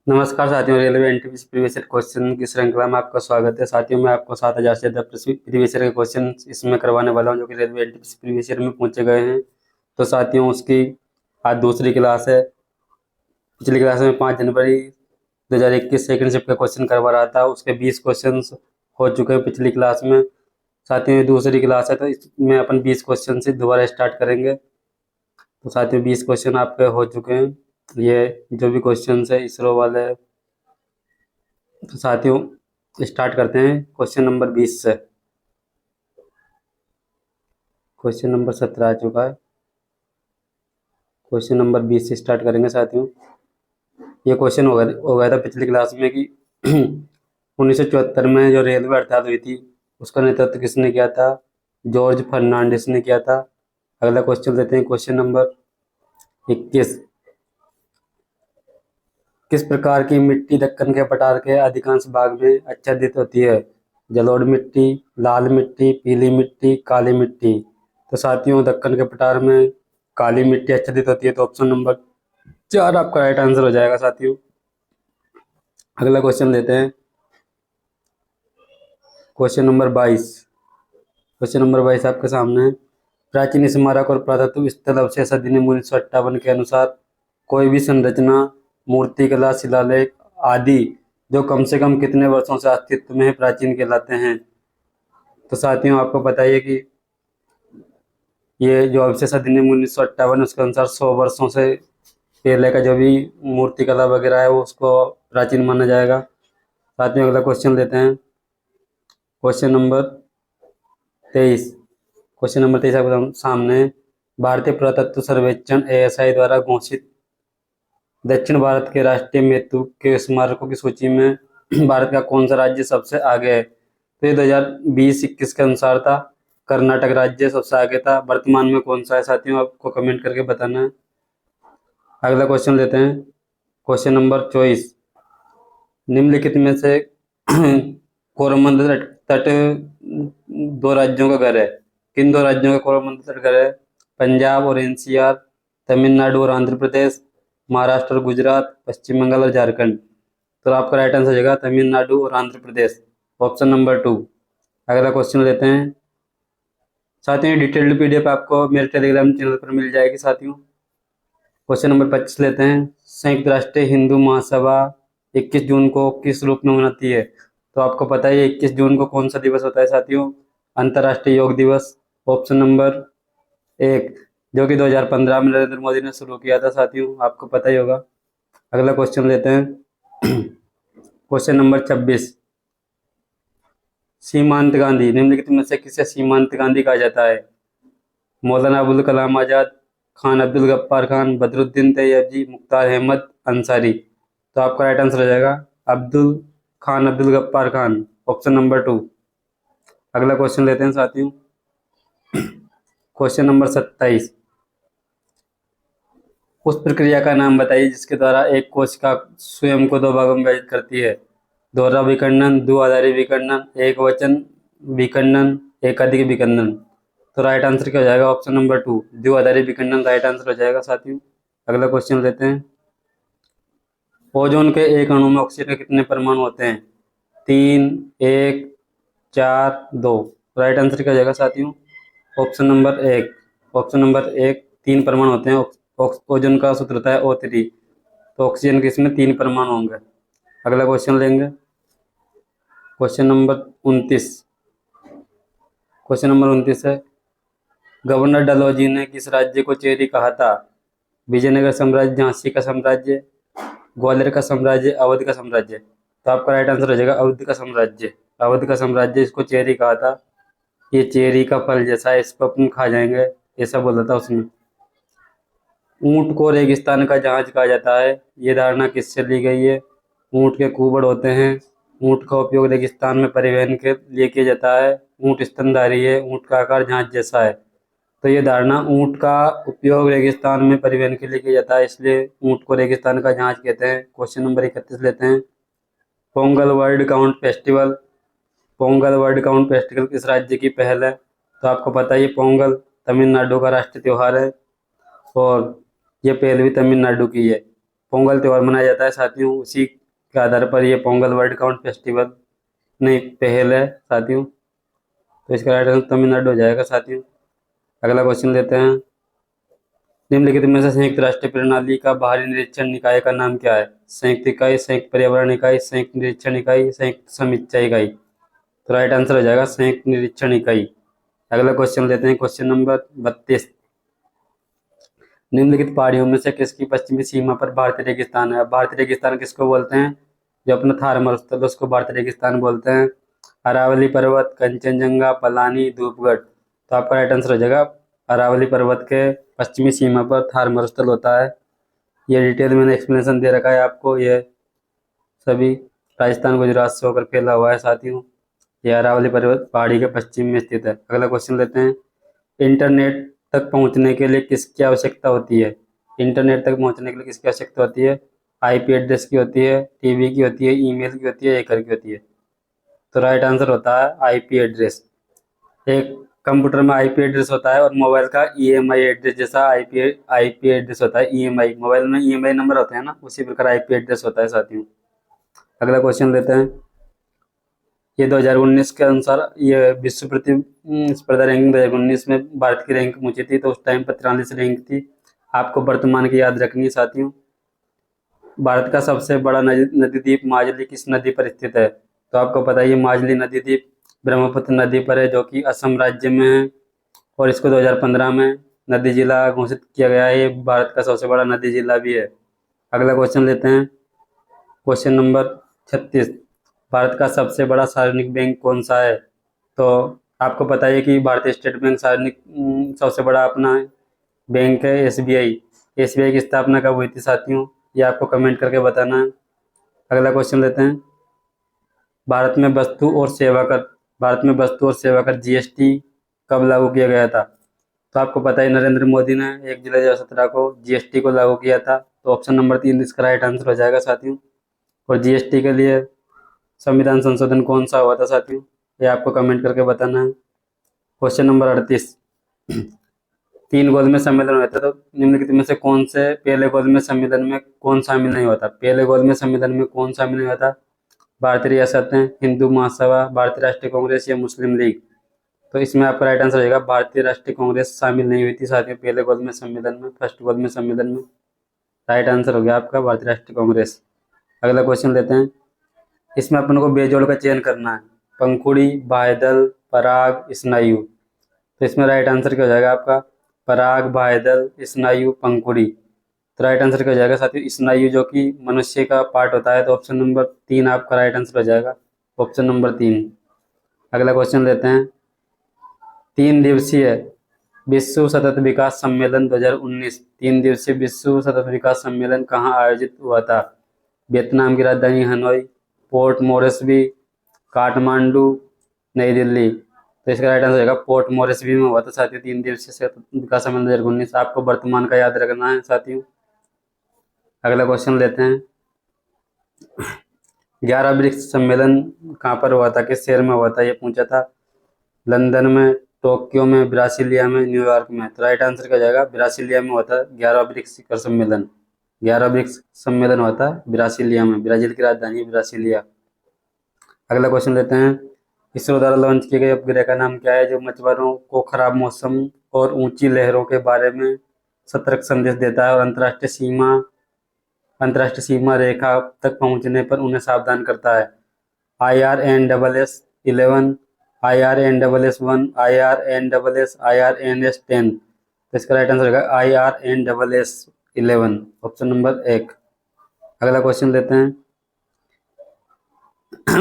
नमस्कार साथियों, railway NTPC previous year question की श्रृंखला में आपका स्वागत है। साथियों, मैं आपको 7,000 से ज़्यादा प्रीवियस ईयर के क्वेश्चन इसमें करवाने वाला हूं, जो कि रेलवे एनटीपीसी प्रीवियस ईयर में पूछे गए हैं। तो साथियों, उसकी आज दूसरी क्लास है। पिछली क्लास में 5 जनवरी 2021 सेकंड शिफ्ट का क्वेश्चन करवा रहा था, उसके 20 क्वेश्चन हो चुके हैं पिछली क्लास में। साथियों, ये दूसरी क्लास है, तो इसमें अपन 20 क्वेश्चन से दोबारा स्टार्ट करेंगे। तो साथियों, 20 क्वेश्चन आपके हो चुके हैं। ये जो भी क्वेश्चन है इसरो वाले। तो साथियों, स्टार्ट करते हैं क्वेश्चन नंबर 20 से। क्वेश्चन नंबर 17 आ चुका है। क्वेश्चन नंबर 20 से स्टार्ट करेंगे साथियों। ये क्वेश्चन हो गया था पिछली क्लास में कि 1974 में जो रेलवे हड़ताल हुई थी, उसका नेतृत्व किसने किया था? जॉर्ज फर्नांडिस ने किया था। अगला क्वेश्चन लेते हैं, क्वेश्चन नंबर 21। किस प्रकार की मिट्टी दक्कन के पठार के अधिकांश भाग में आच्छादित होती है? जलोढ़ मिट्टी, लाल मिट्टी, पीली मिट्टी, काली मिट्टी। तो साथियों, दक्कन के पठार में काली मिट्टी आच्छादित होती है, तो ऑप्शन नंबर 4 आपका राइट आंसर हो जाएगा साथियों। अगला क्वेश्चन लेते हैं, क्वेश्चन नंबर 22। क्वेश्चन नंबर 22 आपके सामने है। प्राचीन स्मारक और पुरातत्व स्थल अवशेष अधिनियम 1958 के अनुसार कोई भी संरचना, मूर्तिकला, शिलालेख आदि जो कम से कम कितने वर्षों से अस्तित्व में है, प्राचीन कहलाते हैं? तो साथियों, आपको पता ही है कि ये जो अवशेष अधिनियम 1958 उसके अनुसार 100 वर्षों से पहले का जो भी मूर्तिकला वगैरह है वो उसको प्राचीन माना जाएगा। साथियों, अगला क्वेश्चन लेते हैं, क्वेश्चन नंबर 23। क्वेश्चन नंबर 23 आपके सामने है। भारतीय पुरातत्व सर्वेक्षण ASI द्वारा घोषित दक्षिण भारत के राष्ट्रीय महत्व के स्मारकों की सूची में भारत का कौन सा राज्य सबसे आगे है? तो ये 2020-21 के अनुसार था, कर्नाटक राज्य सबसे आगे था। वर्तमान में कौन सा है साथियों, आपको कमेंट करके बताना है। अगला क्वेश्चन लेते हैं, क्वेश्चन नंबर 24। निम्नलिखित में से कोरोमंडल तट दो राज्यों का घर है? किन दो राज्यों का कोरोमंडल तट घर है? पंजाब और NCR, तमिलनाडु और आंध्र प्रदेश, महाराष्ट्र और गुजरात, पश्चिम बंगाल और झारखंड। तो आपका राइट आंसर हो जाएगा तमिलनाडु और आंध्र प्रदेश, ऑप्शन नंबर 2। अगला क्वेश्चन लेते हैं साथियों, डिटेल्ड PDF आपको मेरे टेलीग्राम चैनल पर मिल जाएगी साथियों। क्वेश्चन नंबर 25 लेते हैं। संयुक्त राष्ट्र हिंदू महासभा 21 जून को किस रूप में मनाती है? तो आपको पता है 21 जून को कौन सा दिवस होता है साथियों? अंतर्राष्ट्रीय योग दिवस, ऑप्शन नंबर 1, जो कि 2015 में नरेंद्र मोदी ने शुरू किया था साथियों, आपको पता ही होगा। अगला क्वेश्चन लेते हैं, क्वेश्चन नंबर 26। सीमांत गांधी निम्नलिखित में से किसे सीमांत गांधी कहा जाता है? मौलाना अबुल कलाम आजाद, खान अब्दुल गफ्फार खान, बदरुद्दीन तैयबजी, मुख्तार अहमद अंसारी। तो आपका राइट आंसर हो जाएगा खान अब्दुल गफ्फार खान, ऑप्शन नंबर 2। अगला क्वेश्चन लेते हैं साथियों, क्वेश्चन नंबर 27। उस प्रक्रिया का नाम बताइए जिसके द्वारा एक कोशिका स्वयं को दो भागों में विभाजित करती है? दोहरा विखंडन, द्विआधारी विखंडन, एक वचन विखंडन, एकाधिक विखंडन। तो राइट आंसर क्या हो जाएगा? ऑप्शन नंबर 2, द्विआधारी विखंडन राइट आंसर हो जाएगा साथियों। अगला क्वेश्चन लेते हैं, ओजोन के एक अणु में ऑक्सीजन के कितने परमाणु होते हैं? 3, 1, 4, 2। राइट आंसर क्या हो जाएगा साथियों? Option number 1। ऑप्शन नंबर 1, 3 परमाणु होते हैं। ओजोन का सूत्र होता है O3, तो ऑक्सीजन के इसमें 3 परमाणु होंगे। अगला क्वेश्चन लेंगे, क्वेश्चन नंबर 29। क्वेश्चन नंबर 29 है, गवर्नर डलहौजी ने किस राज्य को चेरी कहा था? विजयनगर साम्राज्य, झांसी का साम्राज्य, ग्वालियर का साम्राज्य, अवध का साम्राज्य। तो आपका राइट आंसर हो जाएगा अवध का साम्राज्य। अवध का साम्राज्य इसको चेरी कहा था। ये चेरी का फल जैसा है, इसको अपन खा जाएंगे, ऐसा बोला था उसने। ऊंट को रेगिस्तान का जहाज कहा जाता है, ये धारणा किससे ली गई है? ऊंट के कुबड़ होते हैं। ऊंट का उपयोग रेगिस्तान में परिवहन के लिए किया जाता है। ऊंट स्तनधारी है, ऊंट का आकार जहाज जैसा है। तो ये धारणा, ऊंट का उपयोग रेगिस्तान में परिवहन के लिए किया जाता है, इसलिए ऊंट को रेगिस्तान का जहाज कहते हैं। क्वेश्चन नंबर 31 लेते हैं, Pongal world count festival. Pongal world count festival किस राज्य की पहल है? तो आपको पता है ये पोंगल तमिलनाडु का राष्ट्रीय त्योहार है, और ये पहल भी तमिलनाडु की है। पोंगल त्यौहार मनाया जाता है साथियों। उसी के आधार पर ये पोंगल वर्ल्ड काउंट फेस्टिवल नहीं पहल है साथियों। तो इसका राइट आंसर तमिलनाडु हो जाएगा साथियों। अगला क्वेश्चन लेते हैं। निम्नलिखित में से संयुक्त राष्ट्र प्रणाली का बाहरी निरीक्षण निकाय का नाम क्या है? संयुक्त इकाई, संयुक्त पर्यावरण इकाई, संयुक्त निरीक्षण इकाई, संयुक्त समीक्षा इकाई। तो राइट आंसर हो जाएगा संयुक्त निरीक्षण इकाई। अगला क्वेश्चन लेते हैं, क्वेश्चन नंबर 32। निम्नलिखित पहाड़ियों में से किसकी पश्चिमी सीमा पर भारतीय रेगिस्तान है? भारतीय रेगिस्तान किसको बोलते हैं? जो अपना थार मरुस्थल उसको भारतीय रेगिस्तान बोलते हैं। अरावली पर्वत, कंचनजंगा, पलानी, धूपगढ़। तो आपका राइट आंसर हो जाएगा अरावली पर्वत के पश्चिमी सीमा पर थार मरुस्थल होता है। ये डिटेल मैंने एक्सप्लेनेशन दे रखा है आपको। ये सभी राजस्थान गुजरात से होकर फैला हुआ है साथियों। ये अरावली पर्वत पहाड़ी के पश्चिम में स्थित है। अगला क्वेश्चन लेते हैं। इंटरनेट तक पहुंचने के लिए किसकी आवश्यकता होती है? इंटरनेट तक पहुंचने के लिए किसकी आवश्यकता होती है? आईपी एड्रेस की होती है, टीवी की होती है, ईमेल की होती है, हैकर की होती है। तो राइट आंसर होता है आईपी एड्रेस। एक कंप्यूटर में आईपी एड्रेस होता है और मोबाइल का ईएमआई एड्रेस जैसा आईपी एड्रेस होता है। ईएमआई मोबाइल में ईएमआई नंबर होते हैं ना, उसी प्रकार आईपी एड्रेस होता है साथियों। अगला क्वेश्चन लेते हैं। ये 2019 के अनुसार ये विश्व प्रतिस्पर्धा रैंकिंग 2019 में भारत की रैंक ऊंची थी, तो उस टाइम पर 43 रैंक थी। आपको वर्तमान की याद रखनी है साथियों। भारत का सबसे बड़ा नदी द्वीप माजुली किस नदी पर स्थित है? तो आपको पता है ये माजुली नदी द्वीप ब्रह्मपुत्र नदी पर है, जो कि असम राज्य में है। और इसको 2015 में नदी जिला घोषित किया गया है। ये भारत का सबसे बड़ा नदी जिला भी है। अगला क्वेश्चन लेते हैं, क्वेश्चन नंबर 36। भारत का सबसे बड़ा सार्वजनिक बैंक कौन सा है? तो आपको पता है कि भारतीय स्टेट बैंक सार्वजनिक सबसे बड़ा अपना बैंक है एसबीआई। एसबीआई की स्थापना कब हुई थी साथियों? ये आपको कमेंट करके बताना है। अगला क्वेश्चन लेते हैं। भारत में वस्तु और सेवा कर जीएसटी कब लागू किया गया था? तो आपको पता है नरेंद्र मोदी ने 1 जुलाई 2017 को जीएसटी को लागू किया था। तो ऑप्शन नंबर 3 इसका राइट आंसर हो जाएगा साथियों। और जीएसटी के लिए संविधान संशोधन कौन सा हुआ था साथियों? ये आपको कमेंट करके बताना है। Question number 38। 3 गोलमेज सम्मेलन हुए थे, तो निम्नलिखित में से कौन से पहले गोलमेज सम्मेलन में कौन शामिल नहीं होता? पहले गोलमेज सम्मेलन में कौन शामिल नहीं होता? भारतीय रियासतें, हिंदू महासभा, भारतीय राष्ट्रीय कांग्रेस या मुस्लिम लीग। तो इसमें आपका राइट आंसर रहेगा भारतीय राष्ट्रीय कांग्रेस शामिल नहीं हुई थी साथियों पहले गोलमेज सम्मेलन में, फर्स्ट गोलमेज सम्मेलन में। राइट आंसर हो गया आपका भारतीय राष्ट्रीय कांग्रेस। अगला क्वेश्चन लेते हैं। इसमें अपन को बेजोड़ का चयन करना है। पंखुड़ी, बाह्यदल, पराग, स्नायु। तो इसमें राइट आंसर क्या हो जाएगा आपका? पराग, बाह्यदल, स्नायु, पंखुड़ी। तो राइट आंसर क्या हो जाएगा साथियों? स्नायु, जो कि मनुष्य का पार्ट होता है। तो ऑप्शन नंबर 3 आपका राइट आंसर हो जाएगा, ऑप्शन नंबर 3। अगला क्वेश्चन लेते हैं। 3 दिवसीय विश्व सतत विकास सम्मेलन 2019, 3 दिवसीय विश्व सतत विकास सम्मेलन कहाँ आयोजित हुआ था? वियतनाम की राजधानी हनोई, पोर्ट मोरेस्बी, काठमांडू, नई दिल्ली। तो इसका राइट आंसर होगा पोर्ट मोरेस्बी में हुआ था साथियों 3 दिवसीय सतत विकास सम्मेलन 2019। आपको वर्तमान का याद रखना है साथियों। अगला क्वेश्चन लेते हैं। 11 ब्रिक्स सम्मेलन कहाँ पर हुआ था, किस शहर में हुआ था? ये पूछा था। लंदन में, टोक्यो में, ब्रासीलिया में, न्यूयॉर्क में। तो राइट आंसर क्या जाएगा? ब्रासीलिया में होता है 11 ब्रिक्स शिखर सम्मेलन। 11 ब्रिक्स सम्मेलन होता है ब्रासीलिया में, ब्राजील की राजधानी ब्रासीलिया। अगला क्वेश्चन लेते हैं। इसरो द्वारा लॉन्च किए गए उपग्रह का नाम क्या है, जो मछुआरों को खराब मौसम और ऊंची लहरों के बारे में सतर्क संदेश देता है और अंतर्राष्ट्रीय सीमा रेखा तक पहुंचने पर उन्हें सावधान करता है? IRNSS-11, IRNSS-1, IRNSS, IRNS-10। तो इसका राइट आंसर होगा IRNSS-11, ऑप्शन नंबर 1। अगला क्वेश्चन लेते हैं।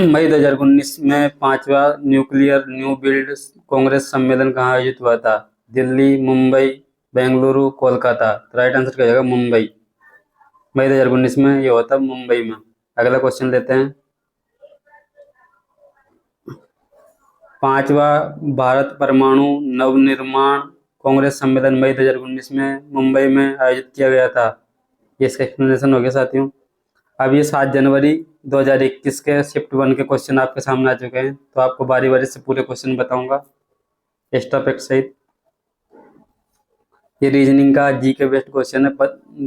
मई 2019 में 5वां न्यूक्लियर न्यू बिल्ड कांग्रेस सम्मेलन कहाँ आयोजित हुआ था? दिल्ली, मुंबई, बेंगलुरु, कोलकाता। तो राइट आंसर क्या हो जाएगा? मुंबई। मई 2019 में ये हुआ था मुंबई में। अगला क्वेश्चन लेते हैं। 5वां भारत परमाणु नवनिर्माण कांग्रेस सम्मेलन मई 2019 में मुंबई में आयोजित किया गया था। ये इसका एक्सप्लेनेशन हो गया साथियों। अब ये 7 जनवरी 2021 के शिफ्ट 1 के क्वेश्चन आपके सामने आ चुके हैं, तो आपको बारी बारी से पूरे क्वेश्चन बताऊंगा एक्स्ट्रा फैक्ट सहित। ये रीजनिंग का जी के बेस्ट क्वेश्चन है।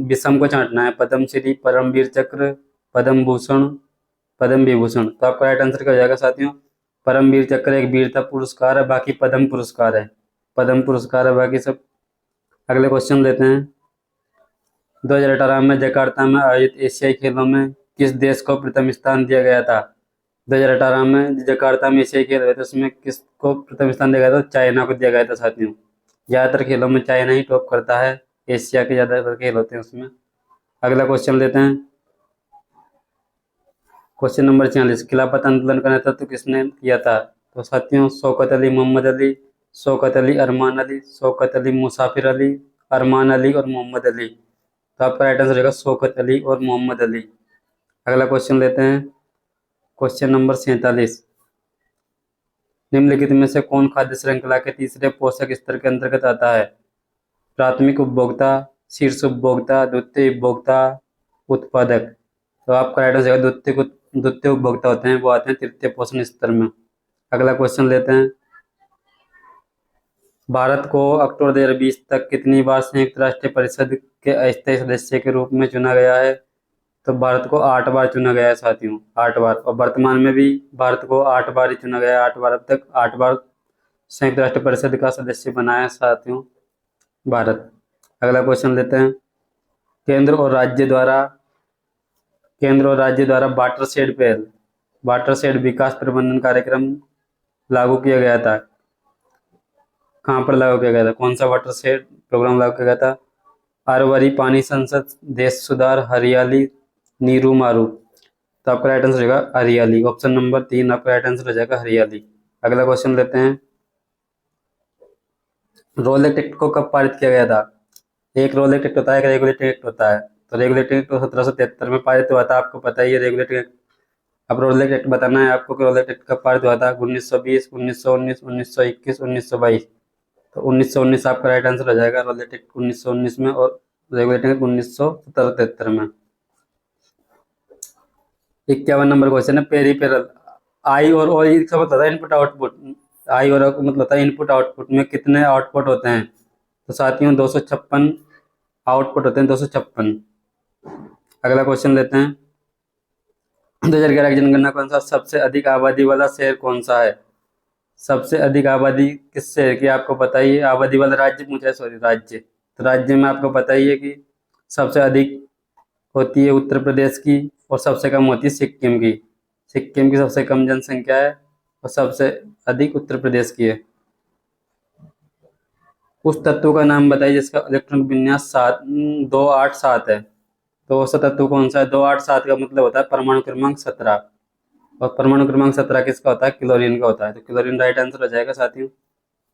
विषम को छांटना है, पद्मश्री, परमवीर चक्र, पद्म भूषण, पद्म विभूषण। तो आपका राइट आंसर क्या हो जाएगा साथियों? परमवीर चक्र एक वीरता पुरस्कार है, बाकी पद्म पुरस्कार है, पद्म पुरस्कार है बाकी सब। अगले क्वेश्चन लेते हैं। 2018 में जकार्ता में आयोजित एशियाई खेलों में किस देश को प्रथम स्थान दिया गया था? 2018 में जकार्ता में एशियाई खेल हुए थे, उसमें किसको प्रथम स्थान दिया गया था? चाइना को दिया गया था साथियों। ज़्यादातर खेलों में चाइना ही टॉप करता है, एशिया के ज़्यादातर खेल होते हैं उसमें। अगला क्वेश्चन लेते हैं। क्वेश्चन नंबर 46, खिलाफत आंदोलन का नेतृत्व किसने किया था? तो साथियों शौकत अली, मोहम्मद अली, शौकत अली, अरमान अली, शौकत अली, मुसाफिर अली, अरमान अली और मोहम्मद अली। तो आपका राइट आंसर रहेगा शौकत अली और मोहम्मद अली। अगला क्वेश्चन लेते हैं। क्वेश्चन नंबर 47, निम्नलिखित में से कौन खाद्य श्रृंखला के तीसरे पोषक स्तर के अंतर्गत आता है? प्राथमिक उपभोक्ता, शीर्ष उपभोक्ता, द्वितीय उपभोक्ता, उत्पादक। तो आपका राइट आंसर द्वितीय उपभोक्ता होते हैं, वो आते हैं तृतीय पोषण स्तर में। अगला क्वेश्चन लेते हैं। भारत को अक्टूबर 2020 तक कितनी बार संयुक्त राष्ट्र परिषद के अस्थायी सदस्य के रूप में चुना गया है? तो भारत को 8 बार चुना गया है साथियों, 8 बार। और वर्तमान में भी भारत को 8 बार ही चुना गया है, 8 बार अब तक 8 बार संयुक्त राष्ट्र परिषद का सदस्य बना है साथियों भारत। अगला क्वेश्चन लेते हैं। केंद्र और राज्य द्वारा वाटरशेड विकास प्रबंधन कार्यक्रम लागू किया गया था। कहाँ पर लागू किया गया था? कौन सा वाटरशेड प्रोग्राम लागू किया गया था? अरवरी, पानी संसद, देश सुधार, हरियाली, नीरू मारू। तो आपका राइट आंसर रहेगा हरियाली। ऑप्शन नंबर 3 आपका राइट आंसर हो जाएगा हरियाली। अगला क्वेश्चन लेते हैं। रोल एक्ट को कब पारित किया गया था? एक रोल एक्ट होता है, एक रेगुलेटिंग एक्ट होता है। तो रेगुलेटिंग एक्ट 1773 में पारित हुआ था, आपको पता ही है रेगुलेटिंग एक्ट। अब रोल एक्ट बताना है आपको कि रोल एक्ट कब पारित हुआ था? 1920, 1919, 1921, 1922। तो 1919 आपका राइट आंसर हो जाएगा। रोल एक्ट 1919 में और रेगुलेटिंग एक्ट 1973 में। 51 नंबर क्वेश्चन है। पेरिफेरल, आई और ओ इसका मतलब होता है इनपुट आउटपुट। आई और मतलब होता है इनपुट आउटपुट में कितने आउटपुट होते हैं? तो साथियों 256 आउटपुट होते हैं, 256। अगला क्वेश्चन लेते हैं। 2011 की जनगणना के अनुसार सबसे अधिक आबादी वाला शहर कौन सा है? सबसे अधिक आबादी किस शहर की आपको पता ही है? आबादी वाला राज्य पूछा है, सॉरी राज्य। तो राज्य में आपको पता ही है कि सबसे अधिक होती है उत्तर प्रदेश की और सबसे कम होती है सिक्किम की। सिक्किम की सबसे कम जनसंख्या है और सबसे अधिक उत्तर प्रदेश की है। उस तत्व का नाम बताइए जिसका इलेक्ट्रॉनिक विन्यास 287 है। तो वह तत्व कौन सा है? 287 का मतलब होता है परमाणु क्रमांक 17। और परमाणु क्रमांक 17 किसका होता है? क्लोरीन का होता है। तो क्लोरीन राइट आंसर हो जाएगा साथियों।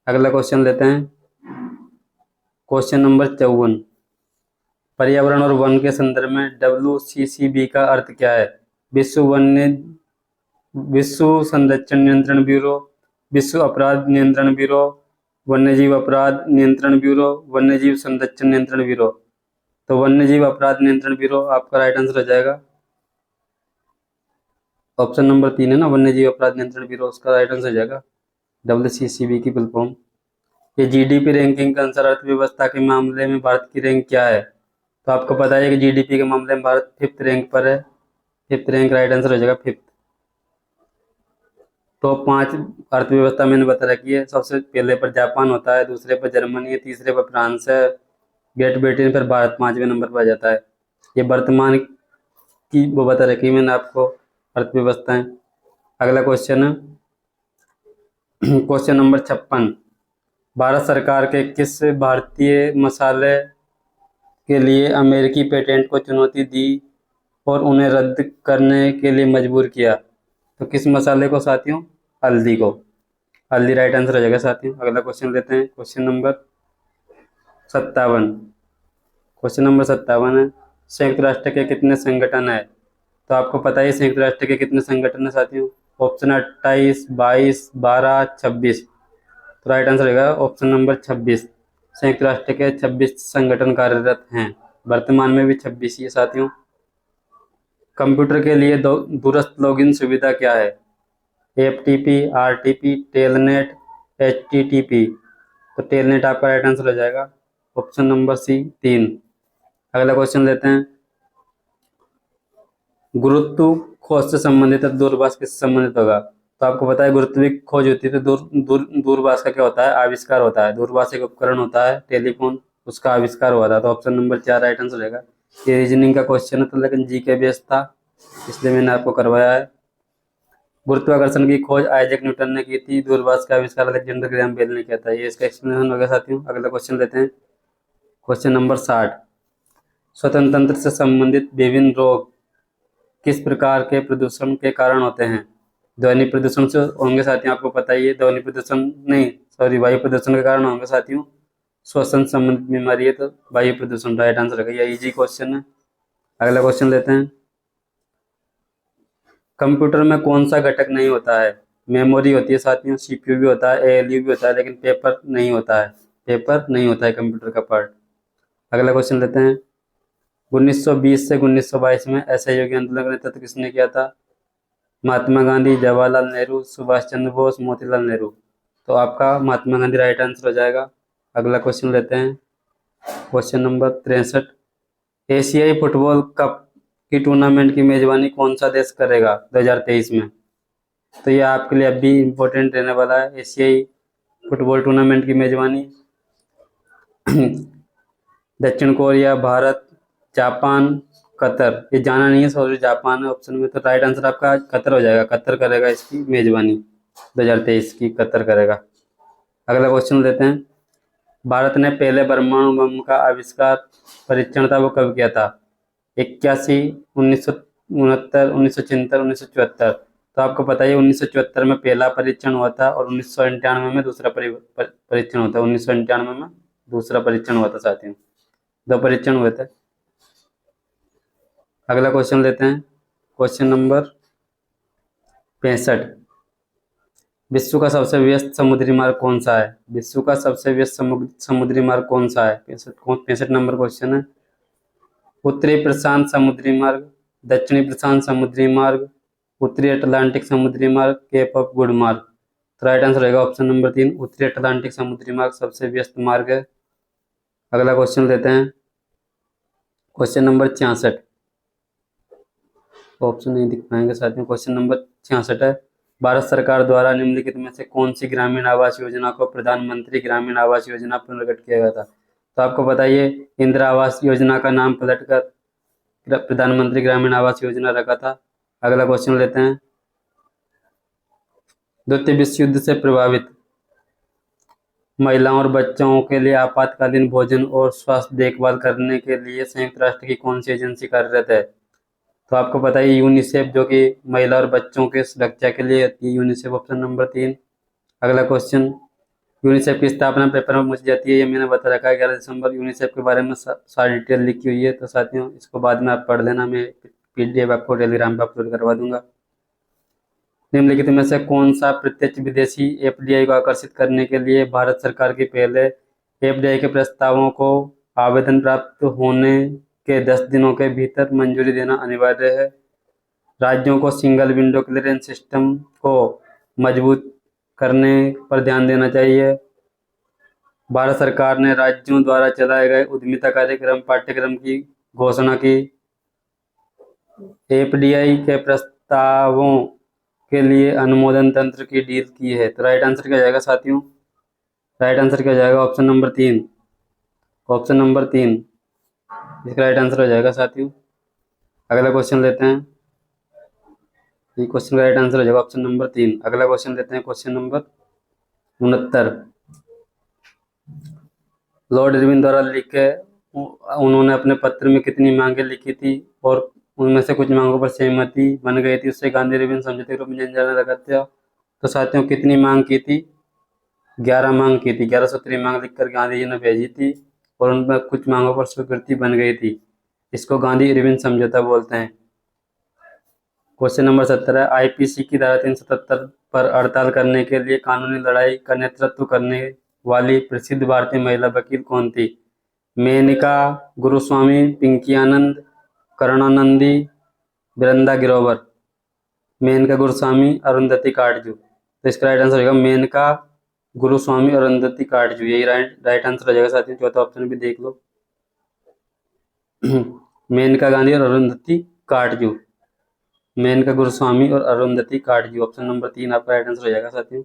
अगला क्वेश्चन लेते हैं। क्वेश्चन नंबर 54, पर्यावरण और वन के संदर्भ में WCCB का अर्थ क्या है? विश्व संरक्षण नियंत्रण ब्यूरो, विश्व अपराध नियंत्रण ब्यूरो, वन्यजीव अपराध नियंत्रण ब्यूरो, वन्यजीव संरक्षण नियंत्रण ब्यूरो। तो वन्यजीव अपराध नियंत्रण ब्यूरो आपका राइट आंसर हो जाएगा। ऑप्शन नंबर 3 है ना, वन्यजीव अपराध नियंत्रण ब्यूरो, उसका राइट आंसर हो जाएगा WCCB की फुल फॉर्म। ये GDP रैंकिंग के अनुसार अर्थव्यवस्था के मामले में भारत की रैंक क्या है? तो आपको पता है कि GDP के मामले में भारत 5th रैंक पर है। 5th रैंक राइट आंसर हो जाएगा 5th। टॉप 5 अर्थव्यवस्था मैंने बता रखी है। सबसे पहले पर जापान होता है, दूसरे पर जर्मनी है, तीसरे पर फ्रांस है, ग्रेट ब्रिटेन पर भारत 5वें नंबर पर आ जाता है। ये वर्तमान की वो बता रखी है मैंने आपको अर्थव्यवस्थाएं। अगला क्वेश्चन है क्वेश्चन नंबर 56, भारत सरकार के किस भारतीय मसाले के लिए अमेरिकी पेटेंट को चुनौती दी और उन्हें रद्द करने के लिए मजबूर किया? तो किस मसाले को साथियों? हल्दी को। हल्दी राइट आंसर हो जाएगा साथियों। अगला क्वेश्चन लेते हैं। क्वेश्चन नंबर 57, क्वेश्चन नंबर 57 है, संयुक्त राष्ट्र के कितने संगठन है? तो आपको पता है संयुक्त राष्ट्र के कितने संगठन है साथियों? ऑप्शन 28, 22, 12, 26। तो राइट आंसर रहेगा ऑप्शन नंबर 26। संयुक्त राष्ट्र के 26 संगठन कार्यरत हैं, वर्तमान में भी 26 ही है साथियों। कंप्यूटर के लिए दूरस्थ लॉगिन सुविधा क्या है? FTP, RTP, Telnet, HTTP। तो टेलनेट आपका राइट आंसर हो जाएगा। Option number C 3। अगला क्वेश्चन लेते हैं, गुरुत्व खोज से संबंधित दूरभाष किससे संबंधित होगा? तो आपको पता है गुरुत्वीय खोज होती है तो दूरभाष का क्या होता है? आविष्कार होता है। दूरभाष एक उपकरण होता है टेलीफोन, उसका आविष्कार हुआ था। तो ऑप्शन नंबर 4 राइट आंसर रहेगा। ये रीजनिंग का क्वेश्चन है तो लेकिन जी के बेस था, इसलिए मैंने आपको करवाया है। गुरुत्वाकर्षण की खोज आइजैक न्यूटन ने की थी, दूरभाष का आविष्कार अलेक्जेंडर ग्रैहम बेल ने किया था। ये इसका एक्सप्लेनेशन हो गया साथियों। अगला क्वेश्चन लेते हैं, क्वेश्चन नंबर 60। स्वतंत्र से संबंधित विभिन्न रोग किस प्रकार के प्रदूषण के कारण होते हैं? ध्वनि प्रदूषण से होंगे साथियों, आपको पता ही है। ध्वनि प्रदूषण नहीं, सॉरी, वायु प्रदूषण के कारण होंगे साथियों। श्वसन संबंधित बीमारी है तो वायु प्रदूषण राइट आंसर है। यह इजी क्वेश्चन है। अगला क्वेश्चन लेते हैं, कंप्यूटर में कौन सा घटक नहीं होता है? मेमोरी होती है साथियों, सीपीयू भी होता है, एएलयू भी होता है, लेकिन पेपर नहीं होता है। पेपर नहीं होता है कंप्यूटर का पार्ट। अगला क्वेश्चन लेते हैं, 1920 से 1922 में असहयोगी आंदोलन का नेतृत्व किसने किया था? महात्मा गांधी, जवाहरलाल नेहरू, सुभाष चंद्र बोस, मोतीलाल नेहरू। तो आपका महात्मा गांधी राइट आंसर हो जाएगा। अगला क्वेश्चन लेते हैं, क्वेश्चन नंबर 63। एशियाई फुटबॉल कप की टूर्नामेंट की मेजबानी कौन सा देश करेगा 2023 में? तो ये आपके लिए अभी इम्पोर्टेंट रहने वाला है। एशियाई फुटबॉल टूर्नामेंट की मेजबानी दक्षिण कोरिया, भारत, जापान, कतर। ये जाना नहीं है, सॉरी, जापान है ऑप्शन में। तो राइट आंसर आपका कतर हो जाएगा। कतर करेगा इसकी मेजबानी 2023 की, कतर करेगा। अगला क्वेश्चन लेते हैं, भारत ने पहले परमाणु बम का आविष्कार परीक्षण था वो कब किया था? 81, 1969, 1976, 1974। तो आपको पता है 1974 में पहला परीक्षण हुआ था और 1991 में दूसरा परीक्षण होता है। 1991 में दूसरा परीक्षण हुआ था साथियों, 2 परीक्षण हुए थे। अगला क्वेश्चन लेते हैं, क्वेश्चन नंबर 65। विश्व का सबसे व्यस्त समुद्री मार्ग कौन सा है? विश्व का सबसे व्यस्त समुद्री मार्ग कौन सा है? 65 नंबर क्वेश्चन है। उत्तरी प्रशांत समुद्री मार्ग, दक्षिणी प्रशांत समुद्री मार्ग, उत्तरी अटलांटिक समुद्री मार्ग, केप ऑफ गुड मार्ग। तो राइट आंसर रहेगा ऑप्शन नंबर 3, उत्तरी अटलांटिक समुद्री मार्ग सबसे व्यस्त मार्ग है। अगला क्वेश्चन लेते हैं, क्वेश्चन नंबर 66। ऑप्शन नहीं दिख पाएंगे साथियों। क्वेश्चन नंबर 66 है, भारत सरकार द्वारा निम्नलिखित में से कौन सी ग्रामीण आवास योजना को प्रधानमंत्री ग्रामीण आवास योजना पुनर्गठित किया गया था? तो आपको बताइए इंदिरा आवास योजना का नाम पलटकर प्रधानमंत्री ग्रामीण आवास योजना रखा था। अगला क्वेश्चन लेते हैं, द्वितीय विश्व युद्ध से प्रभावित महिलाओं और बच्चों के लिए आपातकालीन भोजन और स्वास्थ्य देखभाल करने के लिए संयुक्त राष्ट्र की कौन सी एजेंसी कार्यरत है? तो आपको पता है यूनिसेफ, जो कि महिला और बच्चों के सुरक्षा के लिए होती है, यूनिसेफ ऑप्शन नंबर 3। अगला क्वेश्चन, यूनिसेफ की स्थापना पेपर में मुझ जाती है, ये मैंने बता रखा है। 11 दिसंबर यूनिसेफ के बारे में सारी डिटेल लिखी हुई है। तो साथियों इसको बाद में आप पढ़ लेना, मैं PDF आपको टेलीग्राम पर अपलोड करवा दूंगा। निम्नलिखित में से कौन सा प्रत्यक्ष विदेशी FDI को आकर्षित करने के लिए भारत सरकार की पहले FDI के प्रस्तावों को आवेदन प्राप्त होने के 10 दिनों के भीतर मंजूरी देना अनिवार्य है? राज्यों को सिंगल विंडो क्लियरेंस सिस्टम को मजबूत करने पर ध्यान देना चाहिए। भारत सरकार ने राज्यों द्वारा चलाए गए उद्यमिता कार्यक्रम पाठ्यक्रम की घोषणा की। FDI के प्रस्तावों के लिए अनुमोदन तंत्र की डील की है। तो राइट आंसर क्या जाएगा साथियों? राइट आंसर क्या जाएगा? ऑप्शन नंबर 3, ऑप्शन नंबर 3 इसका राइट आंसर हो जाएगा साथियों। अगला क्वेश्चन लेते हैं, ये क्वेश्चन का राइट आंसर हो जाएगा ऑप्शन नंबर 3। अगला क्वेश्चन लेते हैं, क्वेश्चन नंबर 69। लॉर्ड इरविन द्वारा लिखे उन्होंने अपने पत्र में कितनी मांगे लिखी थी और उनमें से कुछ मांगों पर सहमति बन गई थी, उससे गांधी इरविन समझौते के रूप में जाना लगा था। तो साथियों कितनी मांग की थी? 11 मांग की थी। 11 सूत्री मांग लिखकर गांधी जी ने भेजी थी और उनमें कुछ मांगों पर स्वीकृति बन गई थी। इसको गांधी इरविन समझौता बोलते हैं। क्वेश्चन नंबर 17, IPC की धारा 377 पर हड़ताल करने के लिए कानूनी लड़ाई का नेतृत्व करने वाली प्रसिद्ध भारतीय महिला वकील कौन थी? मेनका गुरुस्वामी, पिंकी आनंद, करुणानंदी, वृंदा गिरोवर। मेनका गुरुस्वामी, अरुंधति काटजू। तो इसका राइट आंसर होगा मेनका गुरुस्वामी और अरुंधति काटजू, यही राइट आंसर हो जाएगा साथियों। चौथा ऑप्शन भी देख लो। मेनका गांधी और अरुंधति काटजू, मेनका गुरुस्वामी और अरुंधति काटजू, ऑप्शन नंबर 3 आपका राइट आंसर हो जाएगा साथियों।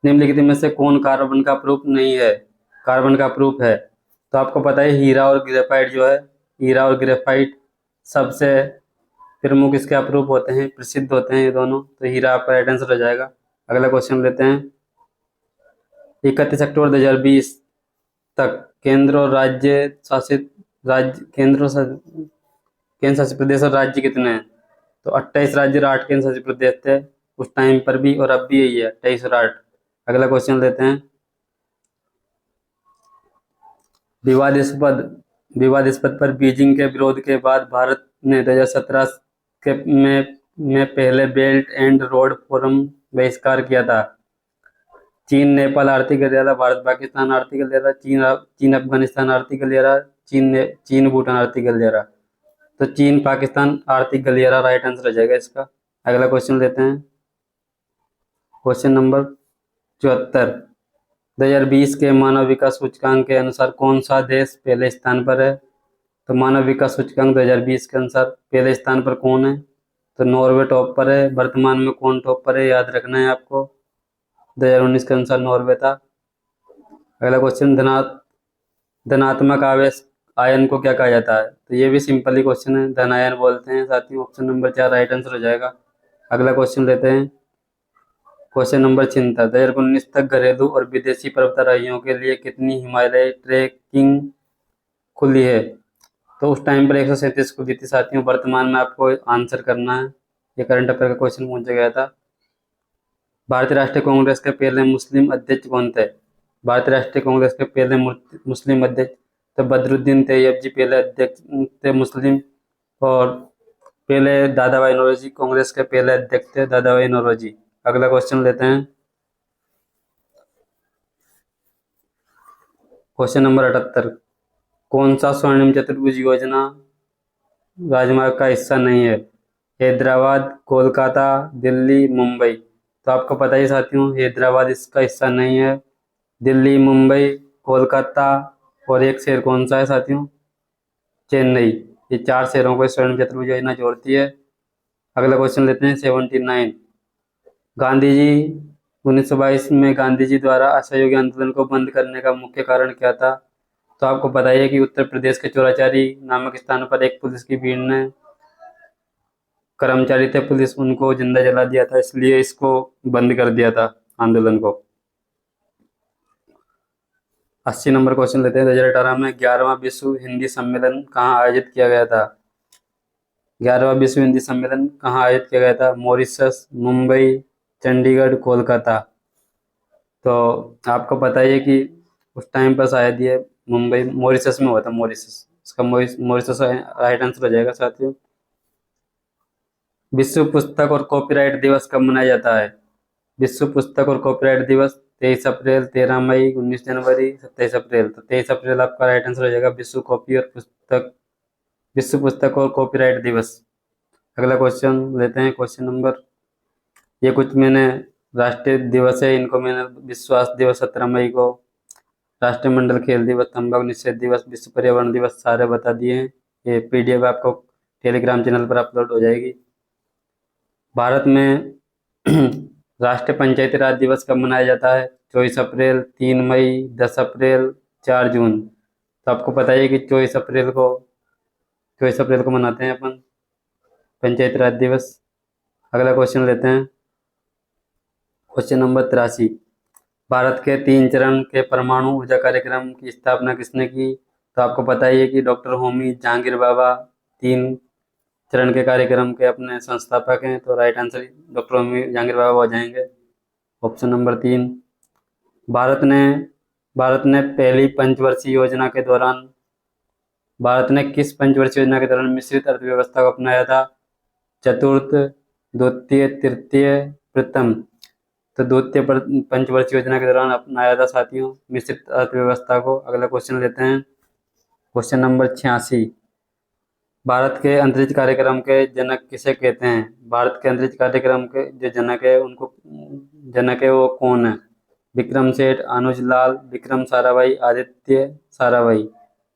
निम्नलिखित में से कौन कार्बन का प्रूफ नहीं है? कार्बन का प्रूफ है तो आपको पता है हीरा और ग्रेफाइट जो है, हीरा और ग्रेफाइट सबसे प्रमुख इसके अप्रूप होते हैं, प्रसिद्ध होते हैं ये दोनों, तो हीरा आपका राइट आंसर हो जाएगा। अगला क्वेश्चन लेते हैं। 31 अक्टूबर 2020 तक केंद्र और केंद्र शासित प्रदेश और राज्य कितने हैं? तो 28 राज्य और 8 केंद्र शासित प्रदेश थे उस टाइम पर भी, और अब भी यही है, 28 और 8। अगला क्वेश्चन लेते हैं। विवादास्पद पर बीजिंग के विरोध के बाद भारत ने 2017 में पहले बेल्ट एंड रोड फोरम बहिष्कार किया था। चीन नेपाल आर्थिक गलियारा, भारत पाकिस्तान आर्थिक गलियारा, चीन अफगानिस्तान आर्थिक गलियारा, चीन भूटान आर्थिक गलियारा। तो चीन पाकिस्तान आर्थिक गलियारा राइट आंसर हो जाएगा इसका। अगला क्वेश्चन लेते हैं। Question number 74। 2020 के मानव विकास सूचकांक के अनुसार कौन सा देश पहले स्थान पर है? तो मानव विकास सूचकांक 2020 के अनुसार पहले स्थान पर कौन है? तो नॉर्वे टॉप पर है। वर्तमान में कौन टॉप पर है याद रखना है आपको, 2019 के अनुसार नॉर्वे था। अगला क्वेश्चन, धनात्मक आवेश आयन को क्या कहा जाता है? तो ये भी सिंपल ही क्वेश्चन है, धन आयन बोलते हैं साथियों। ऑप्शन नंबर 4 राइट आंसर हो जाएगा। अगला क्वेश्चन लेते हैं। Question number 76। 2019 तक घरेलू और विदेशी पर्वतारोहियों के लिए कितनी हिमालय ट्रेकिंग खुली है? तो उस टाइम पर 137 खुली थी साथियों। वर्तमान में आपको आंसर करना है, ये करंट अफेयर का क्वेश्चन पूछा गया था। भारतीय राष्ट्रीय कांग्रेस के पहले मुस्लिम अध्यक्ष कौन थे? भारतीय राष्ट्रीय कांग्रेस के पहले मुस्लिम अध्यक्ष तो बदरुद्दीन तैयब जी पहले अध्यक्ष थे मुस्लिम, और पहले दादा भाई नौरोजी कांग्रेस के पहले अध्यक्ष थे, दादा भाई नौरोजी। अगला क्वेश्चन लेते हैं। Question number 78। कौन सा स्वर्णिम चतुर्भुज योजना राजमार्ग का हिस्सा नहीं है? हैदराबाद, कोलकाता, दिल्ली, मुंबई। तो आपको पता ही साथियों, हैदराबाद इसका हिस्सा नहीं है। दिल्ली, मुंबई, कोलकाता और एक शहर कौन सा है साथियों? चेन्नई। ये 4 शहरों को स्वर्णिम चतुर्भुज योजना जोड़ती है। अगला क्वेश्चन लेते हैं। 79। गांधी जी 1922 में गांधी जी द्वारा असहयोगी आंदोलन को बंद करने का मुख्य कारण क्या था? तो आपको बताइए कि उत्तर प्रदेश के चौराचारी नामक स्थान पर एक पुलिस की भीड़ ने, कर्मचारी थे पुलिस, उनको जिंदा जला दिया था, इसलिए इसको बंद कर दिया था आंदोलन को। 80 नंबर क्वेश्चन लेते हैं। 2018 में 11वां विश्व हिंदी सम्मेलन कहाँ आयोजित किया गया था? 11वां विश्व हिंदी सम्मेलन कहाँ आयोजित किया गया था? मॉरिशस, मुंबई, चंडीगढ़, कोलकाता। तो आपको पता ही है कि उस टाइम पर शायद ये मुंबई मॉरिशस में हुआ था, मॉरिशस। इसका मॉरिशस राइट आंसर हो जाएगा साथियों। विश्व पुस्तक और कॉपीराइट दिवस कब मनाया जाता है? विश्व पुस्तक और कॉपीराइट दिवस 23 अप्रैल, 13 मई, 19 जनवरी, 27 अप्रैल। तो 23 अप्रैल आपका राइट आंसर हो जाएगा, विश्व पुस्तक और कॉपीराइट दिवस। अगला क्वेश्चन लेते हैं। क्वेश्चन नंबर, ये कुछ मैंने राष्ट्रीय दिवस है, इनको मैंने विश्व स्वास्थ्य दिवस 17 मई को, राष्ट्रमंडल खेल दिवस, तंबाकू निषेध दिवस, विश्व पर्यावरण दिवस सारे बता दिए हैं। ये PDF आपको टेलीग्राम चैनल पर अपलोड हो जाएगी। भारत में राष्ट्रीय पंचायती राज दिवस कब मनाया जाता है? 24 अप्रैल, 3 मई, 10 अप्रैल, 4 जून। तो आपको पता है कि 24 अप्रैल को मनाते हैं अपन पंचायती राज दिवस। अगला क्वेश्चन लेते हैं। Question number 83। भारत के 3 चरण के परमाणु ऊर्जा कार्यक्रम की स्थापना किसने की? तो आपको पता ही है कि डॉक्टर होमी जहांगीर भाभा 3 चरण के कार्यक्रम के अपने संस्थापक हैं। तो right answer doctor Homi Jahangir Bhabha हो जाएंगे, ऑप्शन नंबर 3। भारत ने पहली पंचवर्षीय योजना के दौरान, भारत ने किस पंचवर्षीय योजना के दौरान मिश्रित अर्थव्यवस्था को अपनाया था? चतुर्थ, द्वितीय, तृतीय, प्रथम। तो द्वितीय पंचवर्षीय योजना के दौरान अपनाया था साथियों मिश्रित अर्थव्यवस्था को। अगला क्वेश्चन लेते हैं। Question number 86। भारत के अंतरिक्ष कार्यक्रम के जनक किसे कहते हैं? भारत के अंतरिक्ष कार्यक्रम के जो जनक है, उनको जनक है वो कौन है? विक्रम सेठ, अनुज लाल, विक्रम साराभाई, आदित्य साराभाई।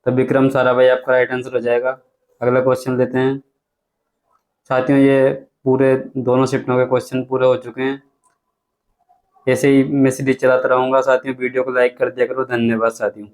तो विक्रम साराभाई आपका राइट आंसर हो जाएगा। अगला क्वेश्चन लेते हैं। साथियों ये पूरे दोनों शिफ्टों के क्वेश्चन पूरे हो चुके हैं। ऐसे ही मैं सीरीज चलाता रहूंगा साथियों, वीडियो को लाइक कर दिया करो। धन्यवाद साथियों।